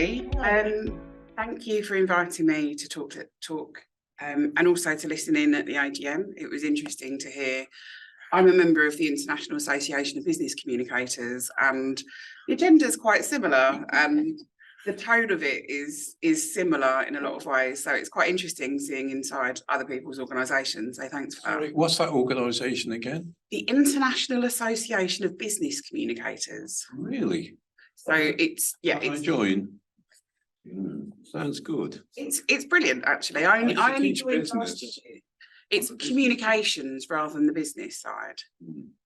everybody. Thank you for inviting me to talk and also to listen in at the AGM. It was interesting to hear. I'm a member of the International Association of Business Communicators, and the agenda is quite similar, and the tone of it is similar in a lot of ways. So it's quite interesting seeing inside other people's organisations. So thanks for that. Sorry, what's that organisation again? The International Association of Business Communicators. Really? So it's Can I join? Sounds good. It's brilliant actually. I only joined last year. It's communications rather than the business side.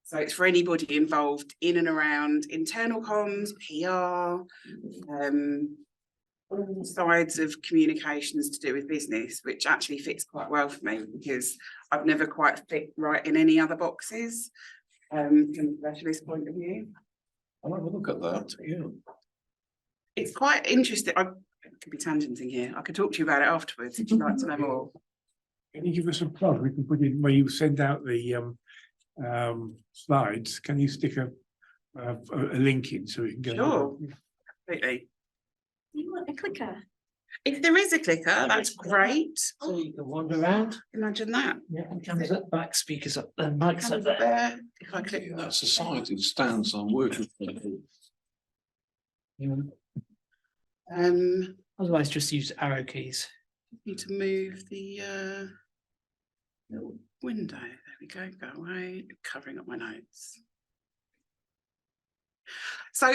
So it's for anybody involved in and around internal comms, PR, all sides of communications to do with business, which actually fits quite well for me because I've never quite fit right in any other boxes from a specialist point of view. I'll have a look at that. Yeah. It's quite interesting. I could be tangenting here. I could talk to you about it afterwards if you'd like to know more. Can you give us a plug? We can put in where you send out the slides. Can you stick a link in so we can go? Sure, absolutely. Do you want a clicker? If there is a clicker, that's great. So you can wander around. Imagine that. Yeah, and cameras up, back, speakers up, and mics up Cameras there. there. If I click Yeah, that's the side it stands on working. Otherwise, just use arrow keys. need to move the little window. There we go. Go away. Covering up my notes. So,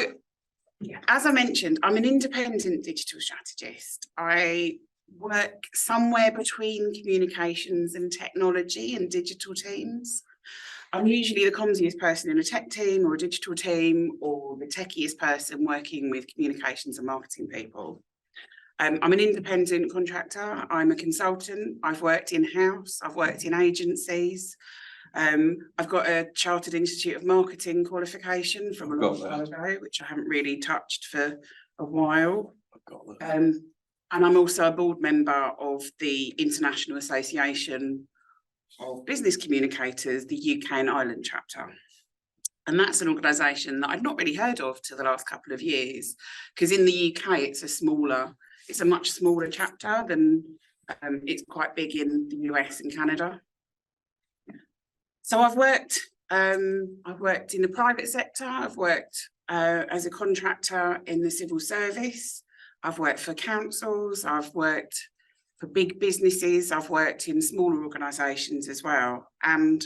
yeah, as I mentioned, I'm an independent digital strategist. I work somewhere between communications and technology and digital teams. I'm usually the commsiest person in a tech team or a digital team, or the techiest person working with communications and marketing people. I'm an independent contractor. I'm a consultant. I've worked in-house. I've worked in agencies. I've got a Chartered Institute of Marketing qualification from a long time ago, which I haven't really touched for a while. And I'm also a board member of the International Association of Business Communicators, the UK and Ireland chapter. And that's an organisation that I'd not really heard of till the last couple of years, because in the UK it's a much smaller chapter than it's quite big in the US and Canada. So I've worked in the private sector. I've worked as a contractor in the civil service. I've worked for councils. I've worked for big businesses. I've worked in smaller organisations as well. And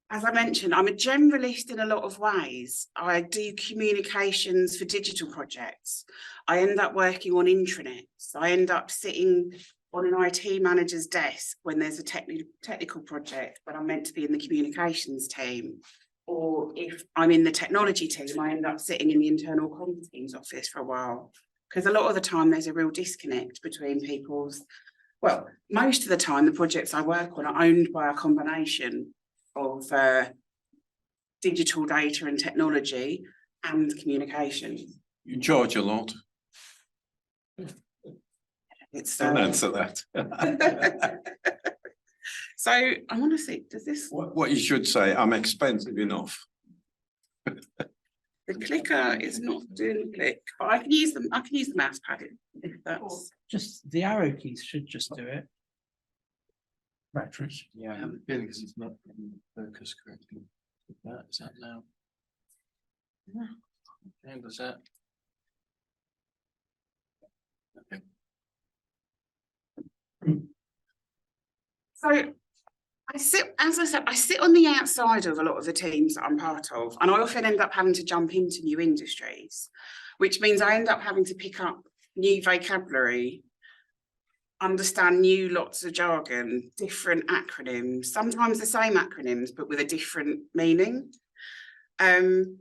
as I mentioned, I'm a generalist in a lot of ways. I do communications for digital projects. I end up working on intranets. I end up sitting on an IT manager's desk when there's a technical project, when I'm meant to be in the communications team. Or if I'm in the technology team, I end up sitting in the internal comms team's office for a while. Because a lot of the time there's a real disconnect between people's, well, most of the time the projects I work on are owned by a combination of digital data and technology and communication. You charge a lot. It's Don't answer that. So I want to see, does this What you should say, I'm expensive enough. the clicker is not doing the click, but I can use the mouse pad if that's Just the arrow keys should just do it. Mattress. Yeah, I'm feeling this is not focused correctly. Is that now? Yeah. And does that? Okay. so. As I said, I sit on the outside of a lot of the teams that I'm part of, and I often end up having to jump into new industries, which means I end up having to pick up new vocabulary, understand new lots of jargon, different acronyms, sometimes the same acronyms, but with a different meaning. And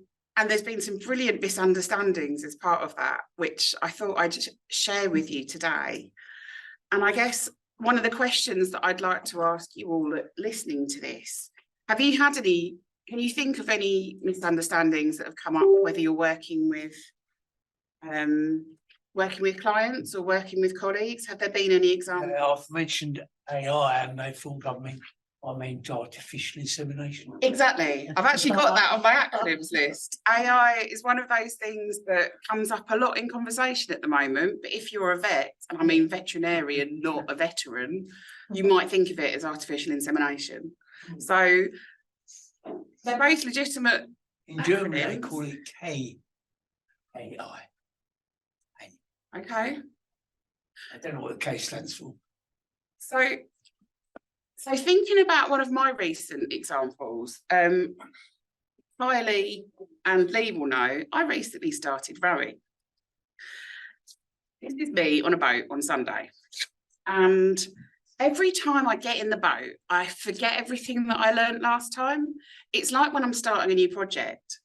there's been some brilliant misunderstandings as part of that, which I thought I'd share with you today. And I guess one of the questions that I'd like to ask you all listening to this, have you had any, can you think of any misunderstandings that have come up, whether you're working with clients or working with colleagues? Have there been any examples? I've mentioned AI and they fooled on me. I mean, artificial insemination. Exactly. I've actually got that on my acronyms list. AI is one of those things that comes up a lot in conversation at the moment. But if you're a vet, and I mean veterinarian, not a veteran, you might think of it as artificial insemination. So they're both legitimate. In Germany, they acronyms. call it KAI. Okay. I don't know what the K stands for. So thinking about one of my recent examples, Kylie and Lee will know, I recently started rowing. This is me on a boat on Sunday. And every time I get in the boat, I forget everything that I learned last time. It's like when I'm starting a new project,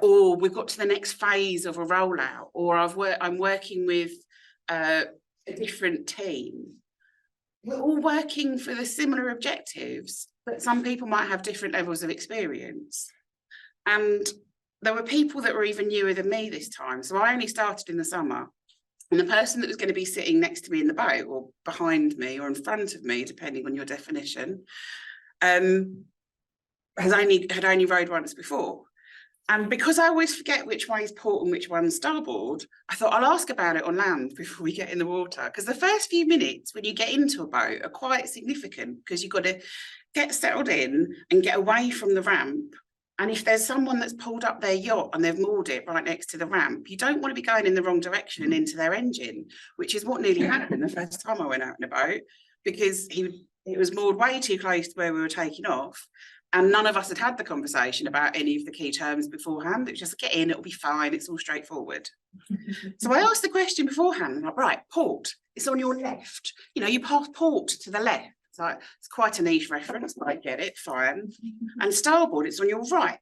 or we've got to the next phase of a rollout, or I'm working with a different team. We're all working for the similar objectives, but some people might have different levels of experience. And there were people that were even newer than me this time. So I only started in the summer. And the person that was going to be sitting next to me in the boat, or behind me, or in front of me, depending on your definition, had only rowed once before. And because I always forget which way is port and which one's starboard, I thought I'll ask about it on land before we get in the water. Because the first few minutes when you get into a boat are quite significant, because you've got to get settled in and get away from the ramp. And if there's someone that's pulled up their yacht and they've moored it right next to the ramp, you don't want to be going in the wrong direction and into their engine, which is what nearly happened the first time I went out in a boat, because it was moored way too close to where we were taking off. And none of us had had the conversation about any of the key terms beforehand. It was just get in, it'll be fine, it's all straightforward. So I asked the question beforehand, and I'm like, right, port, it's on your left. You know, you pass port to the left. So it's quite a niche reference, but I get it, fine. And starboard, it's on your right.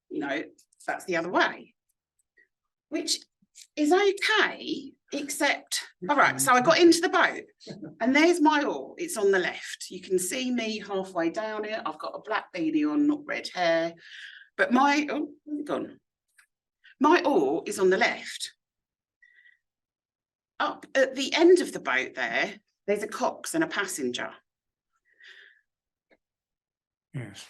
You know, that's the other way. Which is okay, except, all right, so I got into the boat and there's my oar, it's on the left. You can see me halfway down it. I've got a black beanie on, not red hair, but my oar is on the left. Up at the end of the boat there's a cox and a passenger. Yes.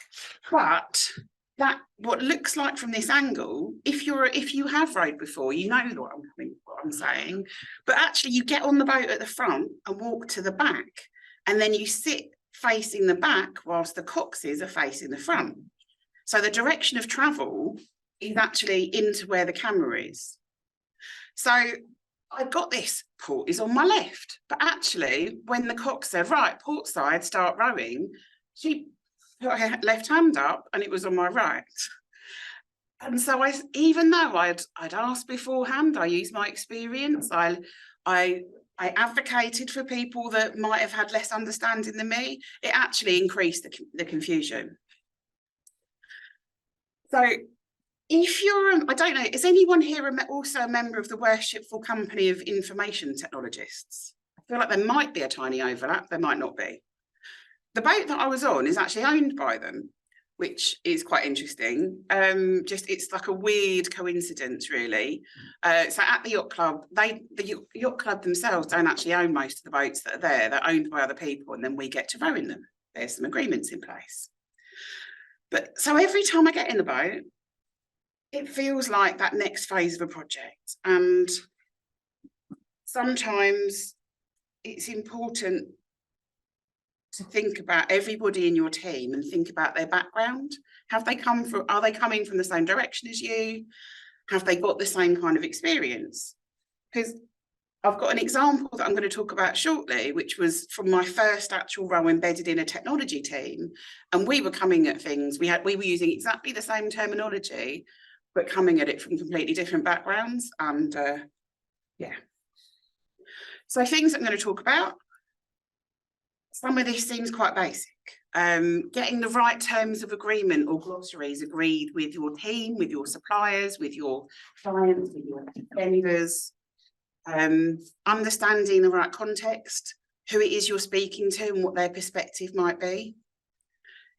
But that what looks like from this angle, if you have rowed before, you know what I'm saying. But actually you get on the boat at the front and walk to the back, and then you sit facing the back whilst the coxes are facing the front. So the direction of travel is actually into where the camera is. So I've got this, port is on my left, but actually when the cox said, right, port side, start rowing, she put her left hand up and it was on my right. And so even though I'd asked beforehand, I used my experience, I advocated for people that might have had less understanding than me, it actually increased the confusion. So if you're, I don't know, is anyone here also a member of the Worshipful Company of Information Technologists? I feel like there might be a tiny overlap, there might not be. The boat that I was on is actually owned by them, which is quite interesting. It's like a weird coincidence, really. So at the yacht club, the yacht club themselves don't actually own most of the boats that are there. They're owned by other people, and then we get to row in them. There's some agreements in place. But so every time I get in the boat, it feels like that next phase of a project. And sometimes it's important to think about everybody in your team and think about their background. Are they coming from the same direction as you? Have they got the same kind of experience? Because I've got an example that I'm going to talk about shortly, which was from my first actual role embedded in a technology team. And we were coming at things, we were using exactly the same terminology, but coming at it from completely different backgrounds. And yeah. So things I'm going to talk about. Some of this seems quite basic. Getting the right terms of agreement or glossaries agreed with your team, with your suppliers, with your clients, with your vendors. Understanding the right context, who it is you're speaking to and what their perspective might be.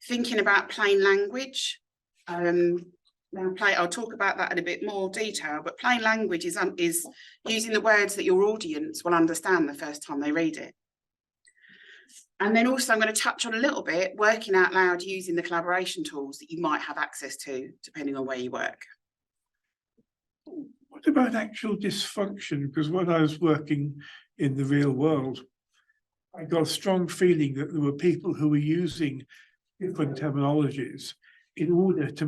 Thinking about plain language. I'll talk about that in a bit more detail, but plain language is using the words that your audience will understand the first time they read it. And then also I'm going to touch on a little bit working out loud using the collaboration tools that you might have access to, depending on where you work. What about actual dysfunction? Because when I was working in the real world, I got a strong feeling that there were people who were using different terminologies in order to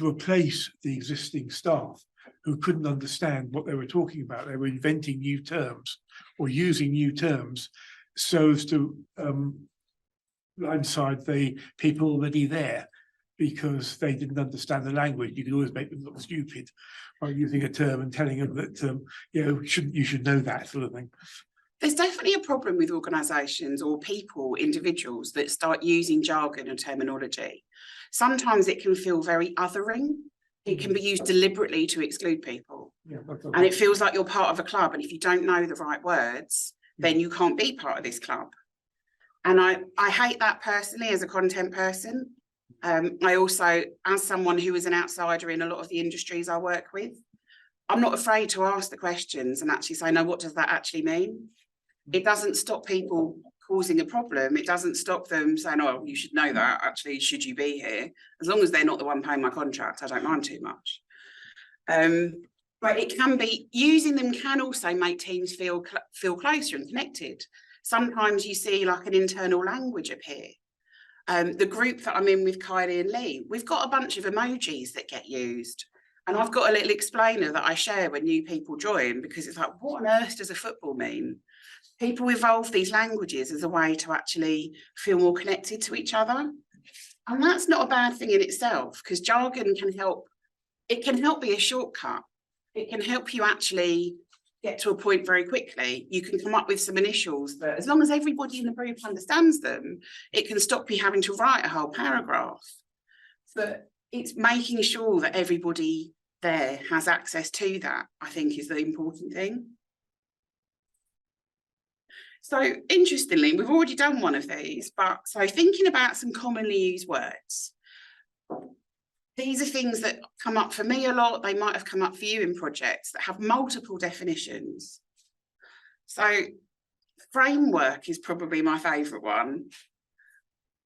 replace the existing staff who couldn't understand what they were talking about. They were inventing new terms or using new terms so as to blindside the people already there because they didn't understand the language. You could always make them look stupid by using a term and telling them that you should know that sort of thing. There's definitely a problem with organisations or people, individuals that start using jargon and terminology. Sometimes it can feel very othering. It can be used deliberately to exclude people. Yeah, And it feels like you're part of a club. And if you don't know the right words, then you can't be part of this club. And I hate that personally as a content person. I also, as someone who is an outsider in a lot of the industries I work with, I'm not afraid to ask the questions and actually say, no, what does that actually mean? It doesn't stop people causing a problem. It doesn't stop them saying, oh, you should know that, actually, should you be here? As long as they're not the one paying my contract, I don't mind too much. But it can be, using them can also make teams feel closer and connected. Sometimes you see like an internal language appear. The group that I'm in with Kylie and Lee, we've got a bunch of emojis that get used. And I've got a little explainer that I share when new people join, because it's like, what on earth does a football mean? People evolve these languages as a way to actually feel more connected to each other. And that's not a bad thing in itself, because jargon can help. It can help be a shortcut. It can help you actually get to a point very quickly. You can come up with some initials that, as long as everybody in the group understands them, it can stop you having to write a whole paragraph. But it's making sure that everybody there has access to that, I think, is the important thing. So interestingly, we've already done one of these, but so thinking about some commonly used words. These are things that come up for me a lot. They might have come up for you in projects that have multiple definitions. So framework is probably my favourite one.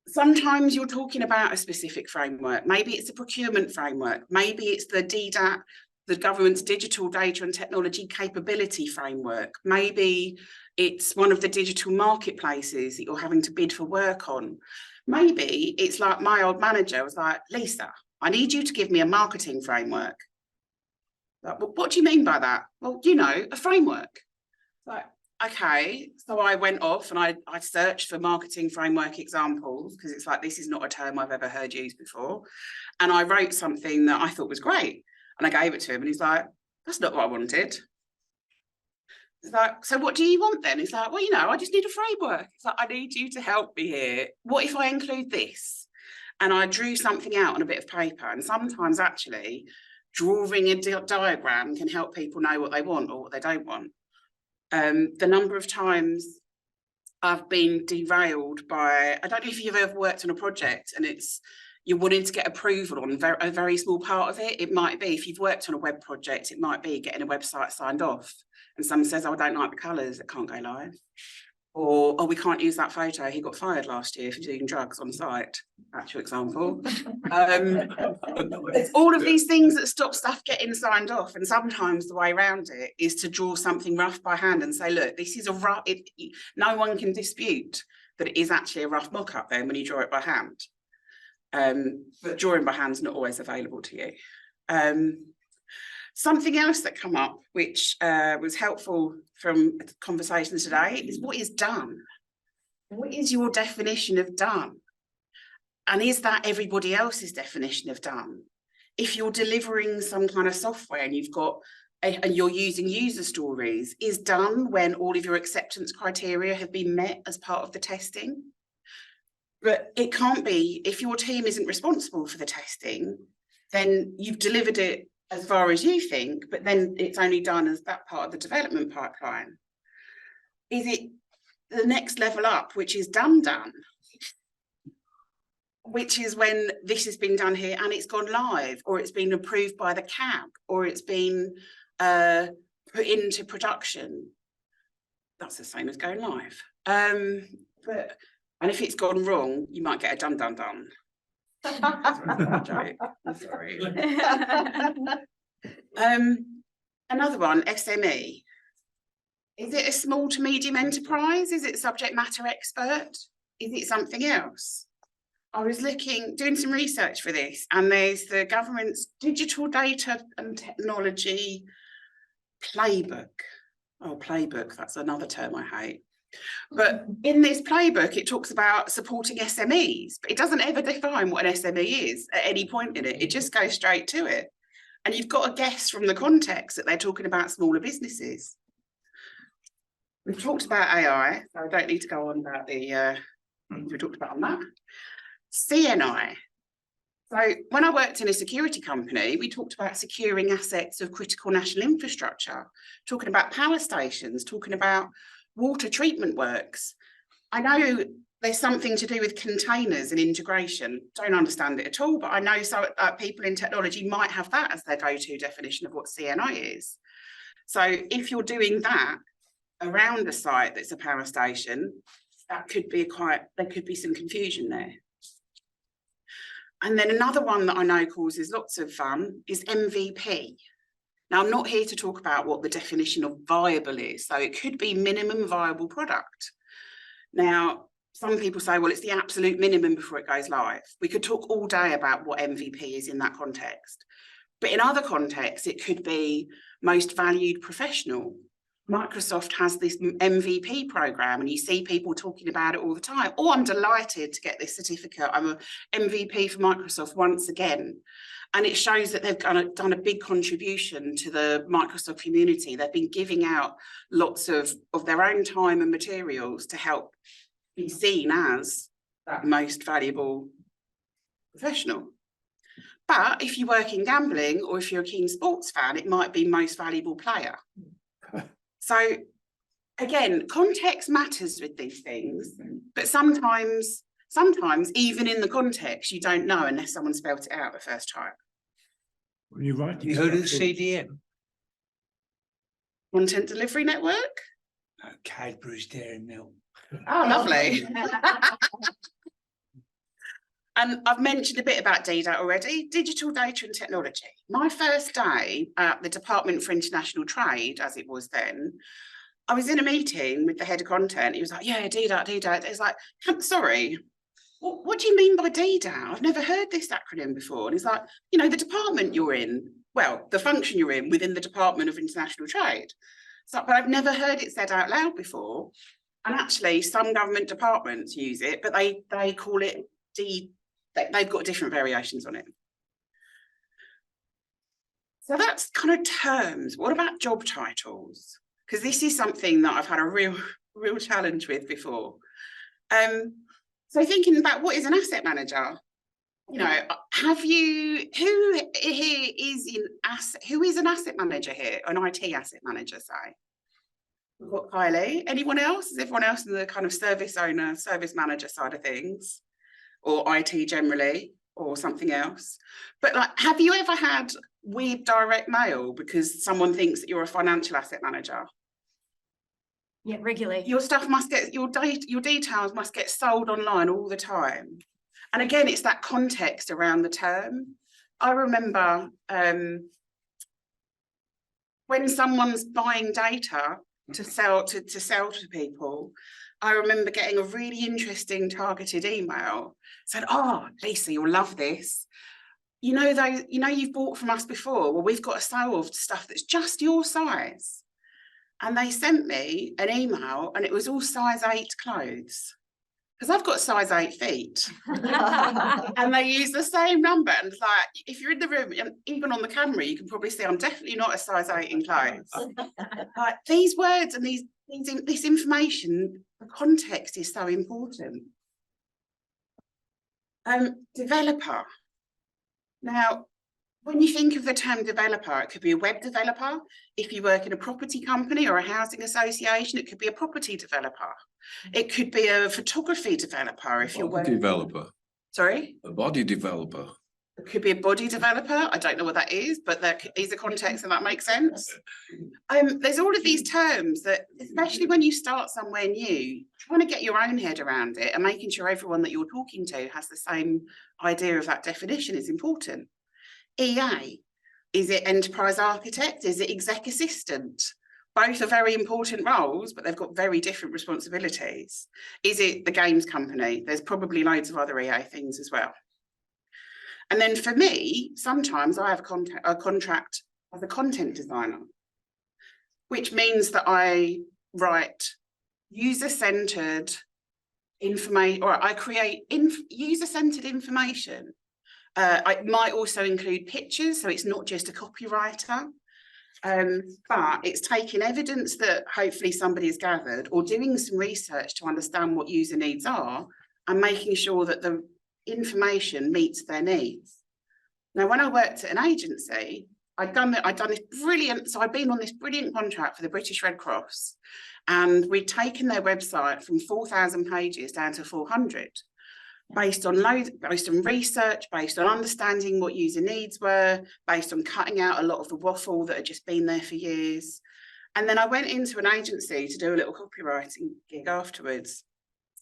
Sometimes you're talking about a specific framework. Maybe it's a procurement framework. Maybe it's the DDAT, the government's digital data and technology capability framework. Maybe it's one of the digital marketplaces that you're having to bid for work on. Maybe it's like my old manager was like, Lisa, I need you to give me a marketing framework. Like, well, what do you mean by that? Well, you know, a framework. Like, okay, so I went off and I searched for marketing framework examples, because it's like, this is not a term I've ever heard used before. And I wrote something that I thought was great. And I gave it to him and he's like, that's not what I wanted. It's like, so what do you want then? It's like, well, you know, I just need a framework. It's like, I need you to help me here. What if I include this? And I drew something out on a bit of paper. And sometimes actually drawing a diagram can help people know what they want or what they don't want. The number of times I've been derailed by, I don't know if you've ever worked on a project and you're wanting to get approval on a very small part of it. It might be, if you've worked on a web project, it might be getting a website signed off. And someone says, oh, I don't like the colours, it can't go live. Or, oh, we can't use that photo, he got fired last year for doing drugs on site, actual example. It's all of these things that stop stuff getting signed off. And sometimes the way around it is to draw something rough by hand and say, look, this is a rough, no one can dispute that it is actually a rough mock-up then when you draw it by hand. But drawing by hand is not always available to you. Something else that come up, which was helpful from conversations today, is what is done? What is your definition of done? And is that everybody else's definition of done? If you're delivering some kind of software and you've got, and you're using user stories, is done when all of your acceptance criteria have been met as part of the testing? But it can't be, if your team isn't responsible for the testing, then you've delivered it as far as you think, but then it's only done as that part of the development pipeline. Is it the next level up, which is done, which is when this has been done here and it's gone live, or it's been approved by the CAB, or it's been put into production? That's the same as going live. But, and if it's gone wrong, you might get a dun dun dun. Joke. I'm sorry. Another one, SME. Is it a small to medium enterprise? Is it subject matter expert? Is it something else? I was doing some research for this, and there's the government's digital data and technology playbook. Oh, playbook, that's another term I hate. But in this playbook, it talks about supporting SMEs, but it doesn't ever define what an SME is at any point in it. It just goes straight to it. And you've got to guess from the context that they're talking about smaller businesses. We've talked about AI, so I don't need to go on about the things we talked about on that. CNI. So when I worked in a security company, we talked about securing assets of critical national infrastructure, talking about power stations, talking about water treatment works. I know there's something to do with containers and integration. Don't understand it at all, but I know people in technology might have that as their go-to definition of what CNI is. So if you're doing that around a site that's a power station, that could be there could be some confusion there. And then another one that I know causes lots of fun is MVP. Now, I'm not here to talk about what the definition of viable is. So it could be minimum viable product. Now, some people say, well, it's the absolute minimum before it goes live. We could talk all day about what MVP is in that context. But in other contexts, it could be most valued professional. Microsoft has this MVP program, and you see people talking about it all the time. Oh, I'm delighted to get this certificate. I'm an MVP for Microsoft once again. And it shows that they've done a big contribution to the Microsoft community. They've been giving out lots of their own time and materials to help be seen as that most valuable professional. But if you work in gambling, or if you're a keen sports fan, it might be most valuable player. So again, context matters with these things, but sometimes even in the context, you don't know unless someone spelt it out the first time. When you're writing, You heard of the stuff, CDM? Content delivery network? Cadbury's Dairy Milk. Oh, lovely. And I've mentioned a bit about DDAT already, digital data and technology. My first day at the Department for International Trade, as it was then, I was in a meeting with the head of content. He was like, yeah, DDAT. It's like, sorry, what do you mean by DDAT? I've never heard this acronym before. And he's like, you know, the department you're in, well, the function you're in within the Department of International Trade. So, but I've never heard it said out loud before. And actually, some government departments use it, but they call it they've got different variations on it. So that's kind of terms. What about job titles? Because this is something that I've had a real challenge with before. So thinking about what is an asset manager? You know, who is an asset manager here? An IT asset manager, say. We've got Kylie. Anyone else? Is everyone else in the kind of service owner, service manager side of things? Or IT generally, or something else? But like, have you ever had weird direct mail because someone thinks that you're a financial asset manager? Yeah, regularly. Your stuff must get, your details must get sold online all the time. And again, it's that context around the term. I remember when someone's buying data to sell to people, I remember getting a really interesting targeted email. Said, oh, Lisa, you'll love this. You know, you've bought from us before. Well, we've got a sale of stuff that's just your size. And they sent me an email, and it was all size 8 clothes. Because I've got size 8 feet. And they use the same number. And it's like, if you're in the room, even on the camera, you can probably see I'm definitely not a size 8 in clothes. Like, these words and this information, the context is so important. Developer. Now, when you think of the term developer, it could be a web developer. If you work in a property company or a housing association, it could be a property developer. It could be a photography developer if you're working. Developer. Sorry? A body developer. A It could be a body developer. I don't know what that is, but there is a context and that makes sense. There's all of these terms that, especially when you start somewhere new, trying to get your own head around it and making sure everyone that you're talking to has the same idea of that definition is important. EA, is it enterprise architect? Is it exec assistant? Both are very important roles, but they've got very different responsibilities. Is it the games company? There's probably loads of other EA things as well. And then for me, sometimes I have a contract as a content designer, which means that I write user-centered information, or I create user-centered information. It might also include pictures, so it's not just a copywriter, but it's taking evidence that hopefully somebody has gathered or doing some research to understand what user needs are and making sure that the information meets their needs. Now, when I worked at an agency, I'd done this brilliant, so I'd been on this brilliant contract for the British Red Cross, and we'd taken their website from 4,000 pages down to 400, based on research, based on understanding what user needs were, based on cutting out a lot of the waffle that had just been there for years. And then I went into an agency to do a little copywriting gig afterwards.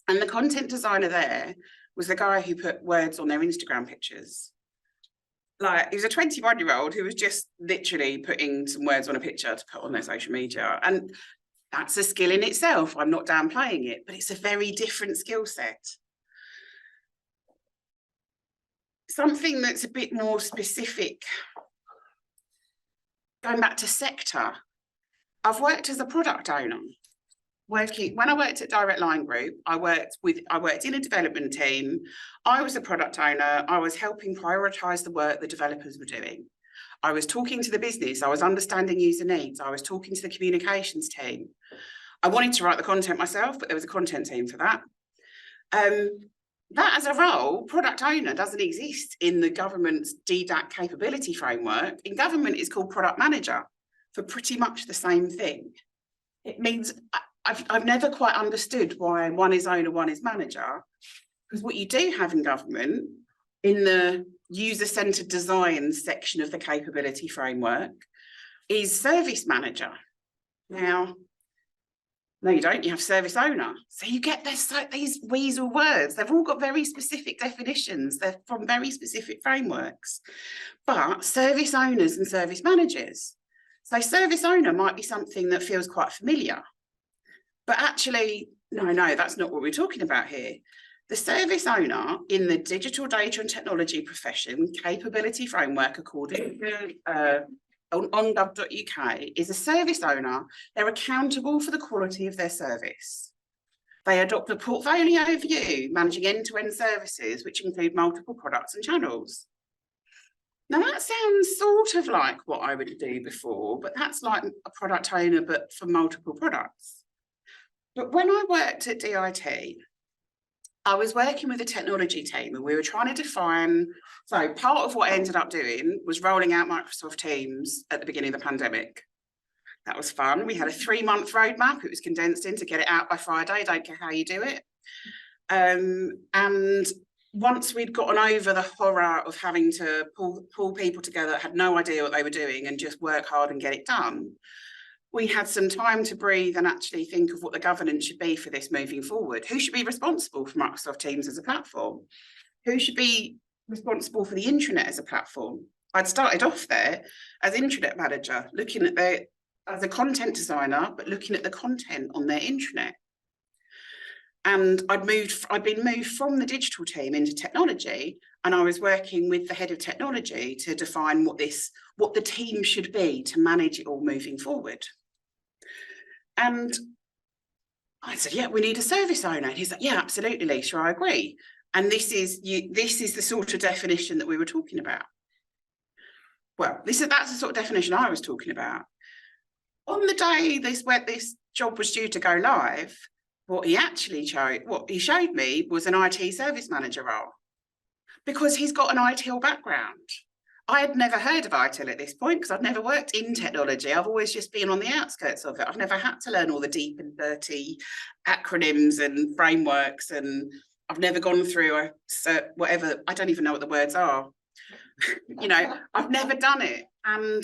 And the content designer there was the guy who put words on their Instagram pictures. Like, he was a 21-year-old who was just literally putting some words on a picture to put on their social media. And that's a skill in itself. I'm not downplaying it, but it's a very different skill set. Something that's a bit more specific, going back to sector, I've worked as a product owner. When I worked at Direct Line Group, I worked in a development team. I was a product owner. I was helping prioritise the work the developers were doing. I was talking to the business. I was understanding user needs. I was talking to the communications team. I wanted to write the content myself, but there was a content team for that. That as a role, product owner doesn't exist in the government's DDAC capability framework. In government, it's called product manager for pretty much the same thing. It means I've never quite understood why one is owner, one is manager, because what you do have in government, in the user-centered design section of the capability framework, is service manager. Now, no, you don't. You have service owner. So you get these weasel words. They've all got very specific definitions. They're from very specific frameworks. But service owners and service managers. So service owner might be something that feels quite familiar. But actually, no, that's not what we're talking about here. The service owner in the digital data and technology profession capability framework, according to on gov.uk, is a service owner. They're accountable for the quality of their service. They adopt a portfolio view, managing end-to-end services, which include multiple products and channels. Now that sounds sort of like what I would do before, but that's like a product owner, but for multiple products. But when I worked at DIT, I was working with a technology team and we were trying to define, so part of what I ended up doing was rolling out Microsoft Teams at the beginning of the pandemic. That was fun. We had a 3-month roadmap. It was condensed in to get it out by Friday. Don't care how you do it. And once we'd gotten over the horror of having to pull people together that had no idea what they were doing and just work hard and get it done, we had some time to breathe and actually think of what the governance should be for this moving forward. Who should be responsible for Microsoft Teams as a platform? Who should be responsible for the intranet as a platform? I'd started off there as intranet manager, looking at as a content designer, but looking at the content on their intranet. And I'd been moved from the digital team into technology, and I was working with the head of technology to define what the team should be to manage it all moving forward. And I said, yeah, we need a service owner. And he's like, yeah, absolutely, Lisa, I agree. And this is the sort of definition that we were talking about. Well, that's the sort of definition I was talking about. On the day this job was due to go live, what he showed me was an IT service manager role, because he's got an ITIL background. I had never heard of ITIL at this point because I'd never worked in technology. I've always just been on the outskirts of it. I've never had to learn all the deep and dirty acronyms and frameworks, and I've never gone through whatever, I don't even know what the words are, You know, I've never done it. And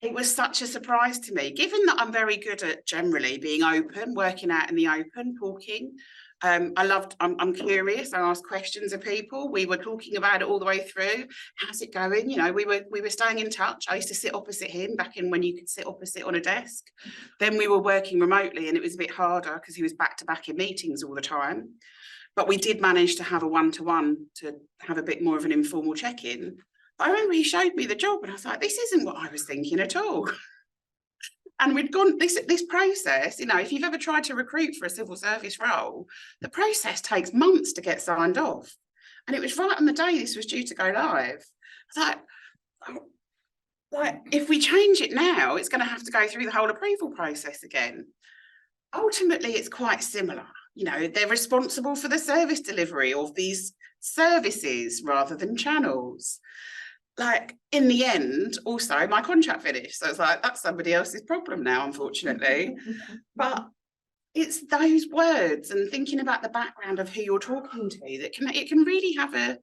it was such a surprise to me, given that I'm very good at generally being open, working out in the open, talking. I'm curious. I ask questions of people. We were talking about it all the way through. How's it going? You know, we were staying in touch. I used to sit opposite him back in when you could sit opposite on a desk. Then we were working remotely and it was a bit harder because he was back to back in meetings all the time. But we did manage to have a one-to-one to have a bit more of an informal check-in. I remember he showed me the job and I was like, this isn't what I was thinking at all. And we'd gone this process, you know, if you've ever tried to recruit for a civil service role, the process takes months to get signed off. And it was right on the day this was due to go live. I was like, if we change it now, it's going to have to go through the whole approval process again. Ultimately, it's quite similar. You know, they're responsible for the service delivery of these services rather than channels. Like in the end, also my contract finished. So it's like, that's somebody else's problem now, unfortunately. But it's those words and thinking about the background of who you're talking to that it can really have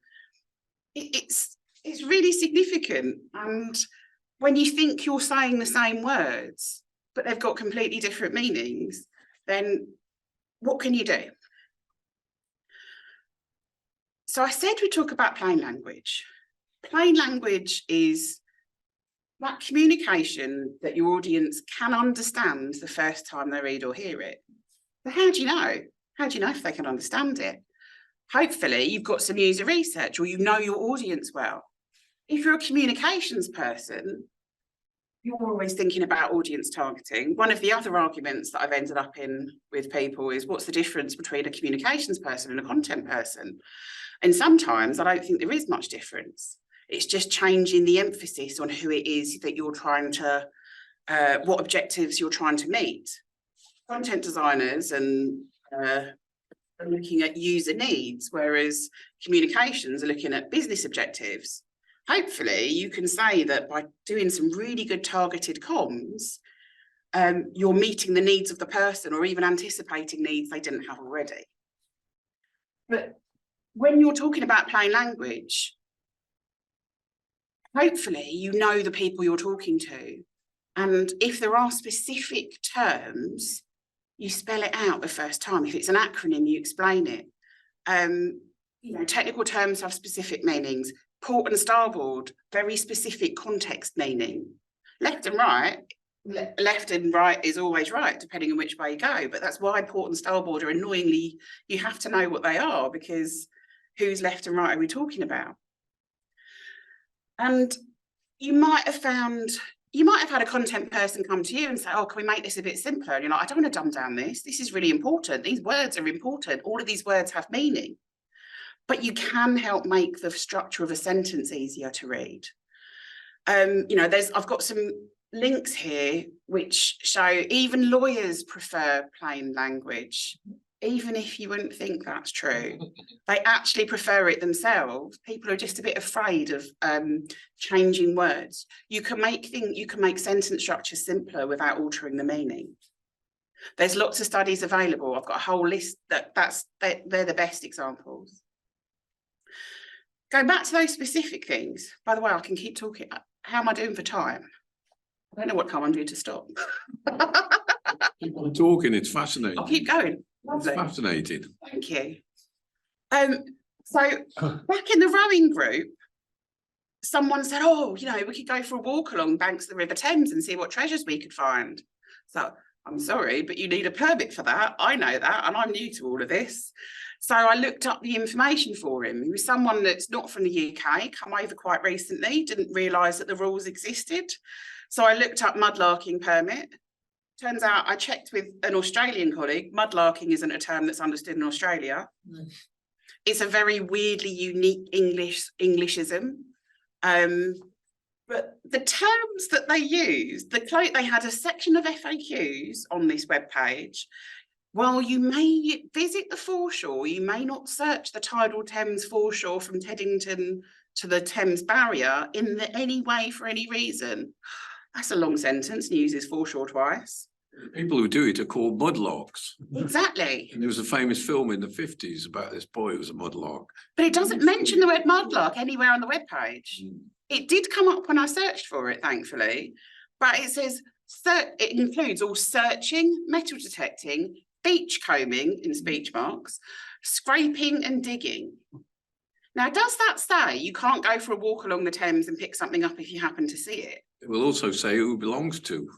it's really significant. And when you think you're saying the same words, but they've got completely different meanings, then what can you do? So I said we talk about plain language. Plain language is that communication that your audience can understand the first time they read or hear it. But how do you know? How do you know if they can understand it? Hopefully, you've got some user research or you know your audience well. If you're a communications person, you're always thinking about audience targeting. One of the other arguments that I've ended up in with people is what's the difference between a communications person and a content person? And sometimes I don't think there is much difference. It's just changing the emphasis on who it is that you're trying to, what objectives you're trying to meet. Content designers and are looking at user needs, whereas communications are looking at business objectives. Hopefully you can say that by doing some really good targeted comms, you're meeting the needs of the person or even anticipating needs they didn't have already. But when you're talking about plain language, hopefully you know the people you're talking to. And if there are specific terms, you spell it out the first time. If it's an acronym, you explain it. You know, technical terms have specific meanings. Port and starboard, very specific context meaning. Left and right is always right, depending on which way you go. But that's why port and starboard are annoyingly, you have to know what they are, because whose left and right are we talking about? And you might have had a content person come to you and say, oh, can we make this a bit simpler? And you're like, I don't want to dumb down this. This is really important. These words are important. All of these words have meaning. But you can help make the structure of a sentence easier to read. You know, I've got some links here which show even lawyers prefer plain language, even if you wouldn't think that's true. They actually prefer it themselves. People are just a bit afraid of changing words. You can make sentence structures simpler without altering the meaning. There's lots of studies available. I've got a whole list they're the best examples. Going back to those specific things, by the way, I can keep talking. How am I doing for time? I don't know what time I'm due to stop. Keep on talking, it's fascinating. I'll keep going. It's Lovely. fascinating. Thank you. So back in the rowing group, someone said, oh, you know, we could go for a walk along banks of the River Thames and see what treasures we could find. So I'm sorry, but you need a permit for that. I know that, and I'm new to all of this. So I looked up the information for him. He was someone that's not from the UK, come over quite recently, didn't realise that the rules existed. So I looked up mudlarking permit. Turns out I checked with an Australian colleague. Mudlarking isn't a term that's understood in Australia. It's a very weirdly unique Englishism. But the terms that they used, they had a section of FAQs on this webpage. While you may visit the foreshore, you may not search the tidal Thames foreshore from Teddington to the Thames barrier in any way for any reason. That's a long sentence and uses foreshore twice. People who do it are called mudlarks. Exactly. And there was a famous film in the 50s about this boy who was a mudlark. But it doesn't mention the word mudlark anywhere on the webpage. It did come up when I searched for it, thankfully, but it says it includes all searching, metal detecting, beach combing in speech marks, scraping and digging. Now, does that say you can't go for a walk along the Thames and pick something up if you happen to see it? It will also say who it belongs to,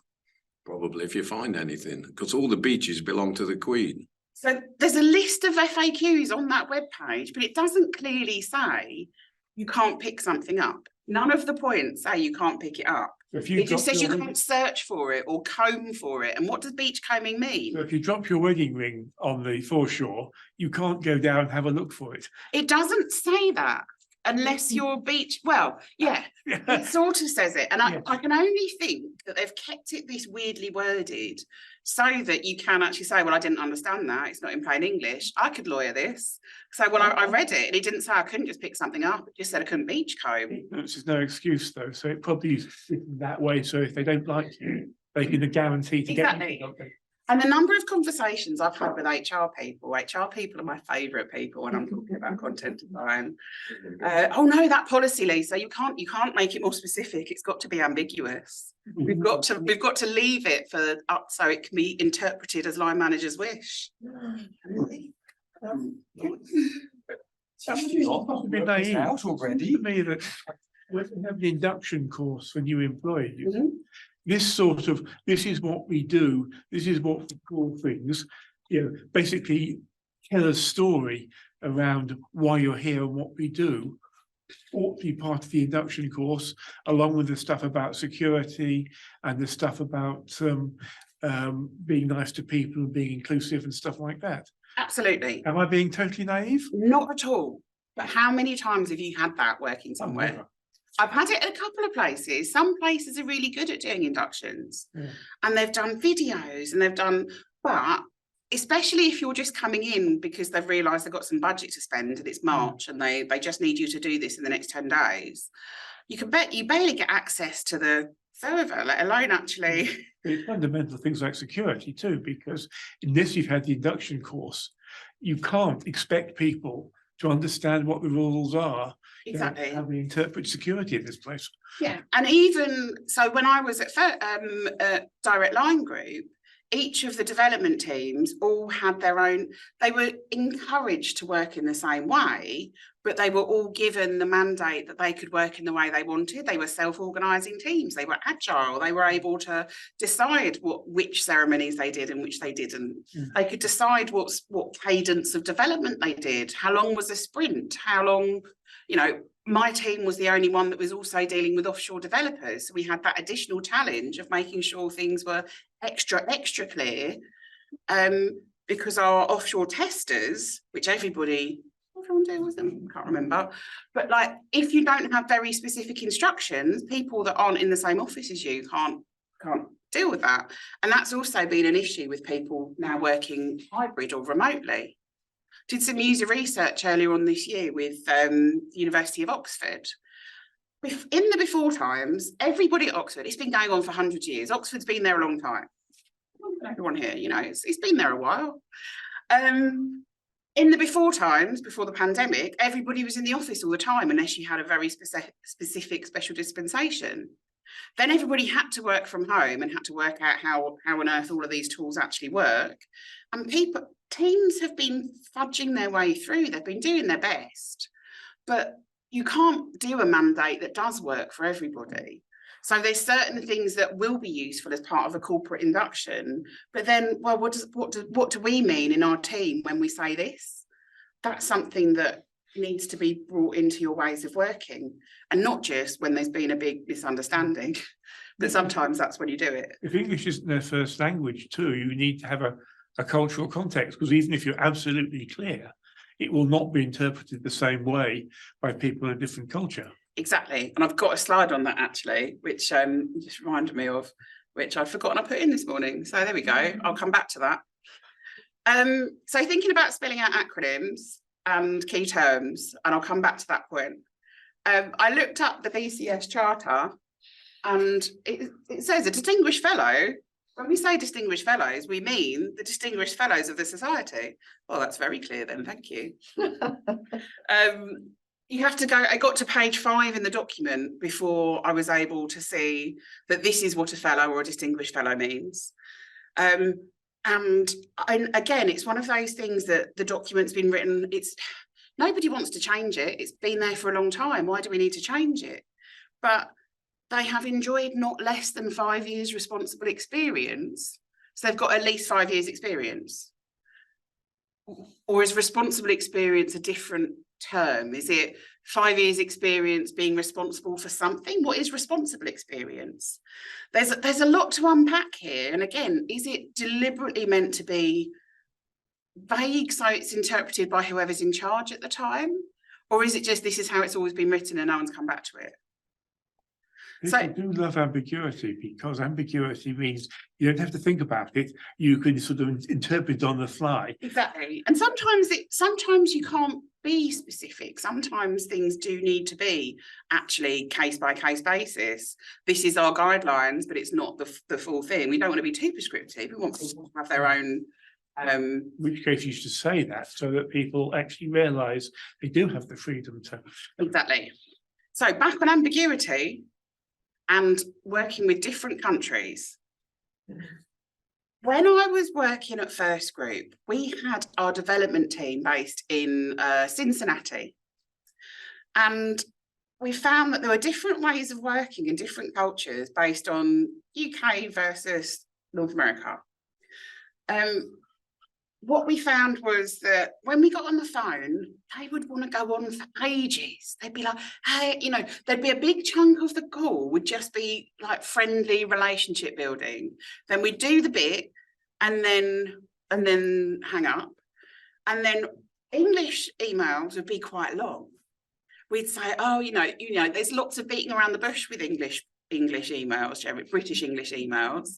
probably, if you find anything, because all the beaches belong to the Queen. So there's a list of FAQs on that webpage, but it doesn't clearly say you can't pick something up. None of the points say you can't pick it up. If you It just drop says you your can't search for it or comb for it. And what does beach combing mean? So if you drop your wedding ring on the foreshore, you can't go down and have a look for it. It doesn't say that unless you're beach. Well, yeah, it sort of says it. And Yeah. I can only think that they've kept it this weirdly worded so that you can actually say, well, I didn't understand that. It's not in plain English. I could lawyer this. So when I read it, and it didn't say I couldn't just pick something up. It just said I couldn't beach comb. Ignorance is no excuse though, so it probably is written that way, so if they don't like you, they can guarantee to Exactly. get you. And the number of conversations I've had with HR people are my favourite people when I'm talking about content design. Oh no, that policy, Lisa, you can't make it more specific. It's got to be ambiguous. We've got to leave it up so it can be interpreted as line managers wish. Somebody's possibly naive. Out already. To me that when we have an induction course for new employees, Mhm. this is what we do, this is what we call things, basically tell a story around why you're here and what we do. Ought to be part of the induction course, along with the stuff about security and the stuff about being nice to people and being inclusive and stuff like that. Absolutely. Am I being totally naive? Not at all. But how many times have you had that working somewhere? I've had it at a couple of places. Some places are really good at doing inductions, and they've done videos and but especially if you're just coming in because they've realised they've got some budget to spend and it's March and they just need you to do this in the next 10 days, you barely get access to the server, let alone actually. It's fundamental things like security too, because unless you've had the induction course, you can't expect people to understand what the rules are. Exactly. How we interpret security in this place. Yeah, and even so, when I was at Direct Line Group, each of the development teams all had their own. They were encouraged to work in the same way, but they were all given the mandate that they could work in the way they wanted. They were self-organising teams. They were agile. They were able to decide which ceremonies they did and which they didn't. They could decide what cadence of development they did. How long was a sprint? How long? My team was the only one that was also dealing with offshore developers. So we had that additional challenge of making sure things were extra clear, because our offshore testers, which everyone deals with them, can't remember, but like if you don't have very specific instructions, people that aren't in the same office as you can't deal with that. And that's also been an issue with people now working hybrid or remotely. Did some user research earlier on this year with the University of Oxford. In the before times, everybody at Oxford, it's been going on for 100 years. Oxford's been there a long time. Everyone here, it's been there a while. In the before times, before the pandemic, everybody was in the office all the time unless you had a very specific special dispensation. Then everybody had to work from home and had to work out how on earth all of these tools actually work. And teams have been fudging their way through. They've been doing their best, but you can't do a mandate that does work for everybody. So there's certain things that will be useful as part of a corporate induction, but then, well, what do we mean in our team when we say this? That's something that needs to be brought into your ways of working, and not just when there's been a big misunderstanding, but sometimes that's when you do it. If English isn't their first language too, you need to have a cultural context, because even if you're absolutely clear, it will not be interpreted the same way by people in a different culture. Exactly. And I've got a slide on that actually, which just reminded me of, which I'd forgotten I put in this morning. So there we go. I'll come back to that. So thinking about spelling out acronyms and key terms, and I'll come back to that point. I looked up the BCS Charter, and it says a distinguished fellow When we say distinguished fellows, we mean the distinguished fellows of the society. Well, that's very clear then, thank you. You have to go, I got to page 5 in the document before I was able to see that this is what a fellow or a distinguished fellow means. And again, it's one of those things that the document's been written, nobody wants to change it. It's been there for a long time. Why do we need to change it? But they have enjoyed not less than 5 years responsible experience. So they've got at least 5 years experience. Or is responsible experience a different term? Is it 5 years experience being responsible for something? What is responsible experience? There's a lot to unpack here. And again, is it deliberately meant to be vague so it's interpreted by whoever's in charge at the time? Or is it just this is how it's always been written and no one's come back to it? People do love ambiguity, because ambiguity means you don't have to think about it. You can sort of interpret it on the fly. Exactly. And sometimes you can't be specific. Sometimes things do need to be actually case by case basis. This is our guidelines, but it's not the full thing. We don't want to be too prescriptive. We want people to have their own. In which case you should say that so that people actually realise they do have the freedom to. Exactly. So back on ambiguity and working with different countries. When I was working at First Group, we had our development team based in Cincinnati. And we found that there were different ways of working in different cultures based on UK versus North America. What we found was that when we got on the phone, they would want to go on for ages. They'd be like, hey, you know, there'd be a big chunk of the call would just be like friendly relationship building. Then we'd do the bit and then hang up. And then English emails would be quite long. We'd say, oh, you know, there's lots of beating around the bush with English emails, British English emails.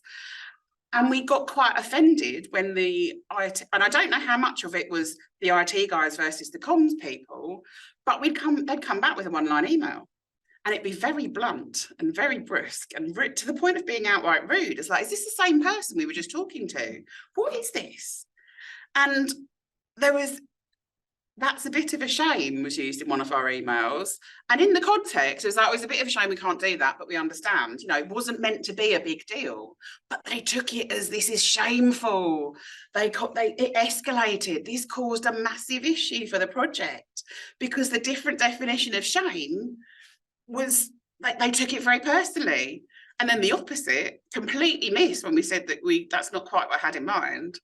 And we got quite offended when the IT, and I don't know how much of it was the IT guys versus the comms people, but they'd come back with a one-line email. And it'd be very blunt and very brusque and to the point of being outright rude. It's like, is this the same person we were just talking to? What is this? And that's a bit of a shame was used in one of our emails. And in the context, it was like, it was a bit of a shame we can't do that, but we understand, you know, it wasn't meant to be a big deal, but they took it as this is shameful. It escalated. This caused a massive issue for the project because the different definition of shame was like, they took it very personally. And then the opposite completely missed when we said that that's not quite what I had in mind.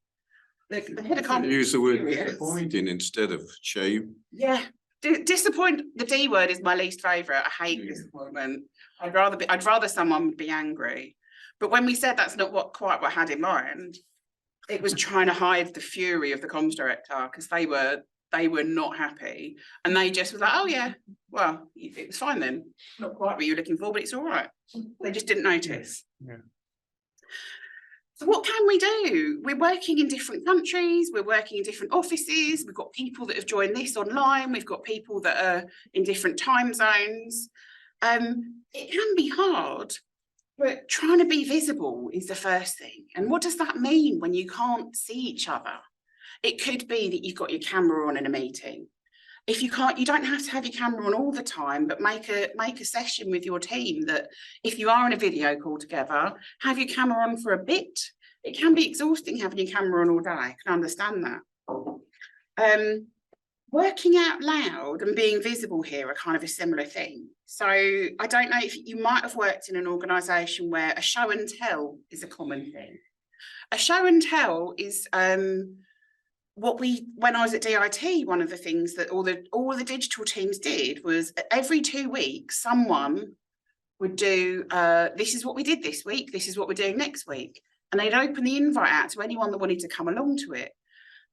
The head of comms use the word disappointing instead of shame. Yeah, disappoint. The D word is my least favourite. I hate disappointment. I'd rather someone would be angry. But when we said that's not quite what I had in mind, it was trying to hide the fury of the comms director because they were not happy, and they just was like, oh yeah, well, it was fine then. Not quite what you were looking for, but it's all right. They just didn't notice. Yeah. So what can we do? We're working in different countries, we're working in different offices, we've got people that have joined this online, we've got people that are in different time zones. It can be hard, but trying to be visible is the first thing. And what does that mean when you can't see each other? It could be that you've got your camera on in a meeting. If you can't, you don't have to have your camera on all the time, but make a session with your team that if you are in a video call together, have your camera on for a bit. It can be exhausting having your camera on all day. I can understand that. Working out loud and being visible here are kind of a similar thing. So I don't know if you might have worked in an organisation where a show and tell is a common thing. A show and tell is when I was at DIT, one of the things that all the digital teams did was every 2 weeks, someone would do, this is what we did this week, this is what we're doing next week. And they'd open the invite out to anyone that wanted to come along to it.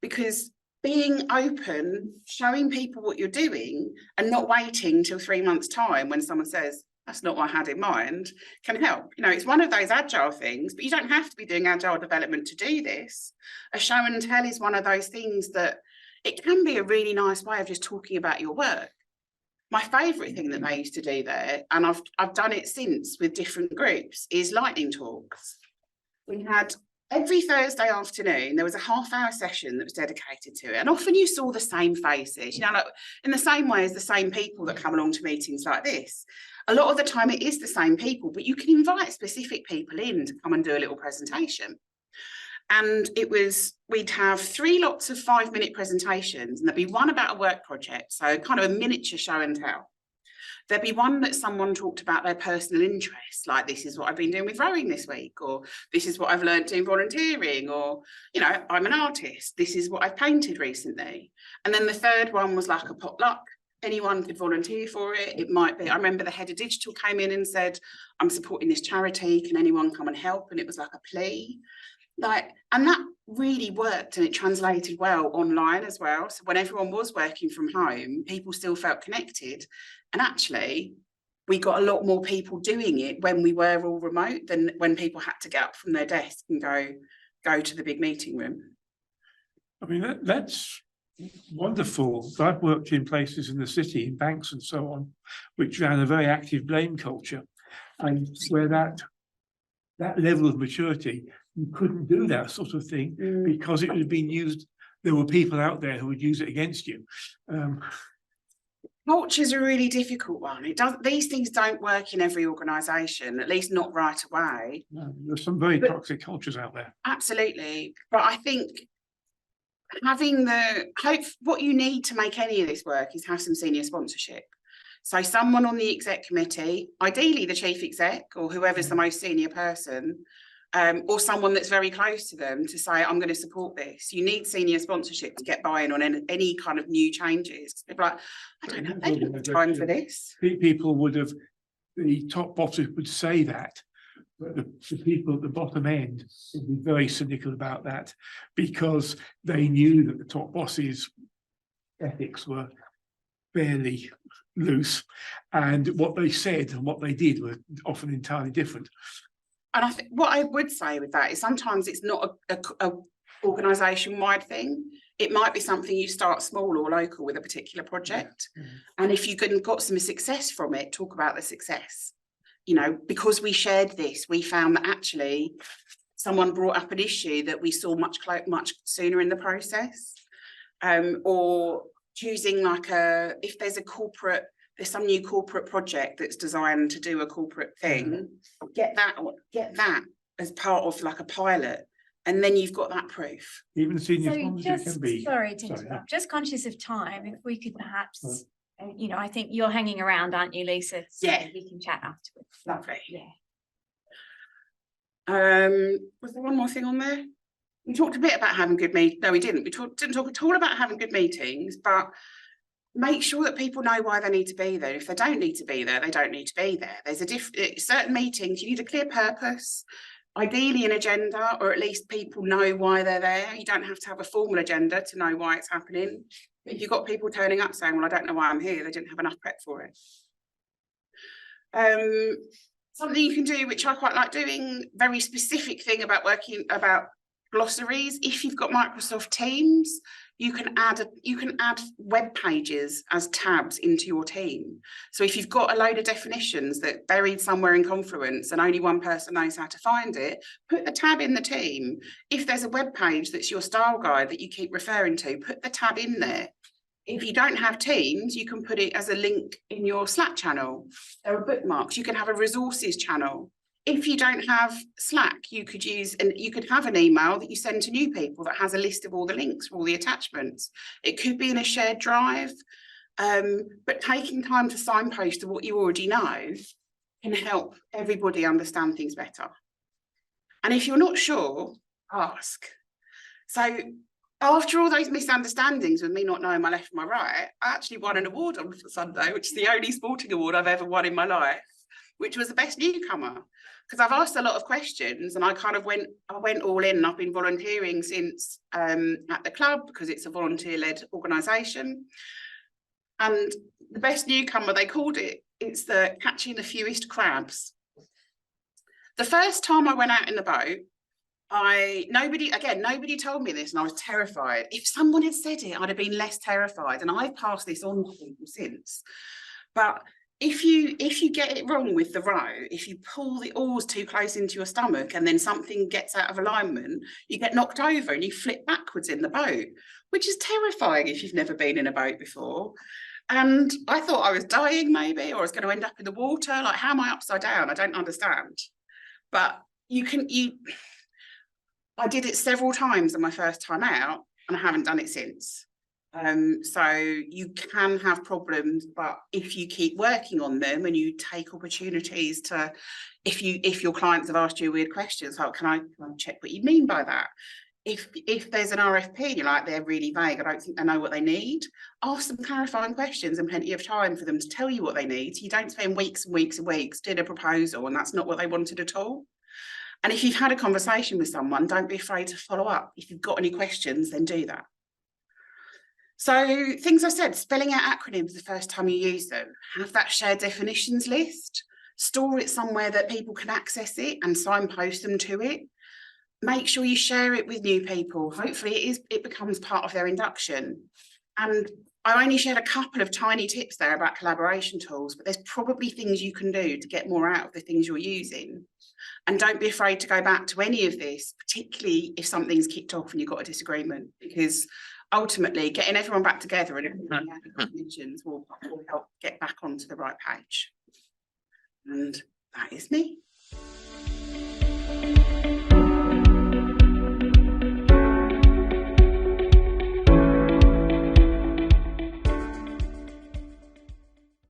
Because being open, showing people what you're doing and not waiting till 3 months' time when someone says, that's not what I had in mind, can help. You know, it's one of those agile things, but you don't have to be doing agile development to do this. A show and tell is one of those things that it can be a really nice way of just talking about your work. My favourite thing that they used to do there, and I've done it since with different groups, is lightning talks. we had every Thursday afternoon, there was a half-hour session that was dedicated to it. And often you saw the same faces, you know, like in the same way as the same people that come along to meetings like this. A lot of the time it is the same people, but you can invite specific people in to come and do a little presentation. And we'd have 3 lots of 5-minute presentations, and there'd be one about a work project, so kind of a miniature show and tell. There'd be one that someone talked about their personal interests, like this is what I've been doing with rowing this week, or this is what I've learned doing volunteering, or, you know, I'm an artist, this is what I've painted recently. And then the third one was like a potluck. Anyone could volunteer for it. It might be, I remember the head of digital came in and said, I'm supporting this charity, can anyone come and help? And it was like a plea. And that really worked, and it translated well online as well. So when everyone was working from home, people still felt connected. And actually, we got a lot more people doing it when we were all remote than when people had to get up from their desk and go to the big meeting room. I mean, that's wonderful. I've worked in places in the city, in banks and so on, which ran a very active blame culture, and where that level of maturity, you couldn't do that sort of thing because it had been used. There were people out there who would use it against you. Culture is a really difficult one. These things don't work in every organisation, at least not right away. No, there's some very toxic cultures out there. Absolutely. But I think what you need to make any of this work is have some senior sponsorship. So someone on the exec committee, ideally the chief exec or whoever's the most senior person, or someone that's very close to them to say, I'm going to support this. You need senior sponsorship to get buy-in on any kind of new changes. People are like, I don't have time for this. People would have, the top bosses would say that, but the people at the bottom end would be very cynical about that because they knew that the top bosses' ethics were fairly loose, and what they said and what they did were often entirely different. And I think what I would say with that is sometimes it's not a organisation-wide thing. It might be something you start small or local with a particular project. Yeah. And if you got some success from it, talk about the success. You know, because we shared this, we found that actually someone brought up an issue that we saw much sooner in the process. Or choosing if there's some new corporate project that's designed to do a corporate thing, get that as part of like a pilot, and then you've got that proof. Even senior sponsorship can be. Sorry to interrupt. Just conscious of time, if we could perhaps, you know, I think you're hanging around, aren't you, Lisa? So yeah, we can chat afterwards. Lovely. Yeah. Was there one more thing on there? We talked a bit about having good meetings. No, we didn't. We didn't talk at all about having good meetings, but make sure that people know why they need to be there. If they don't need to be there, they don't need to be there. There's certain meetings, you need a clear purpose, ideally an agenda, or at least people know why they're there. You don't have to have a formal agenda to know why it's happening. If you've got people turning up saying, well, I don't know why I'm here, they didn't have enough prep for it. Something you can do, which I quite like doing, very specific thing about glossaries. If you've got Microsoft Teams, you can add web pages as tabs into your team. So if you've got a load of definitions that buried somewhere in Confluence and only one person knows how to find it, put the tab in the team. If there's a web page that's your style guide that you keep referring to, put the tab in there. If you don't have Teams, you can put it as a link in your Slack channel. There are bookmarks. You can have a resources channel. If you don't have Slack, you could have an email that you send to new people that has a list of all the links, all the attachments. It could be in a shared drive, but taking time to signpost to what you already know can help everybody understand things better. And if you're not sure, ask. So after all those misunderstandings with me not knowing my left from my right, I actually won an award on Sunday, which is the only sporting award I've ever won in my life, which was the best newcomer. Because I've asked a lot of questions and I went all in. I've been volunteering since at the club because it's a volunteer-led organisation. And the best newcomer, they called it, it's the catching the fewest crabs. The first time I went out in the boat, nobody told me this and I was terrified. If someone had said it, I'd have been less terrified. And I've passed this on to people since. But if you get it wrong with the row, if you pull the oars too close into your stomach and then something gets out of alignment, you get knocked over and you flip backwards in the boat, which is terrifying if you've never been in a boat before. And I thought I was dying maybe, or I was going to end up in the water. Like, how am I upside down? I don't understand. But I did it several times on my first time out and I haven't done it since. So you can have problems, but if you keep working on them and you take opportunities to, if your clients have asked you weird questions, like, can I check what you mean by that? If there's an RFP, you're like, they're really vague, I don't think they know what they need, ask them clarifying questions and plenty of time for them to tell you what they need. So you don't spend weeks and weeks and weeks doing a proposal and that's not what they wanted at all. And if you've had a conversation with someone, don't be afraid to follow up. If you've got any questions, then do that. So things I said, spelling out acronyms the first time you use them, have that shared definitions list, store it somewhere that people can access it and signpost them to it. Make sure you share it with new people. Hopefully it becomes part of their induction. And I only shared a couple of tiny tips there about collaboration tools, but there's probably things you can do to get more out of the things you're using. And don't be afraid to go back to any of this, particularly if something's kicked off and you've got a disagreement, because ultimately getting everyone back together and will help get back onto the right page. And that is me.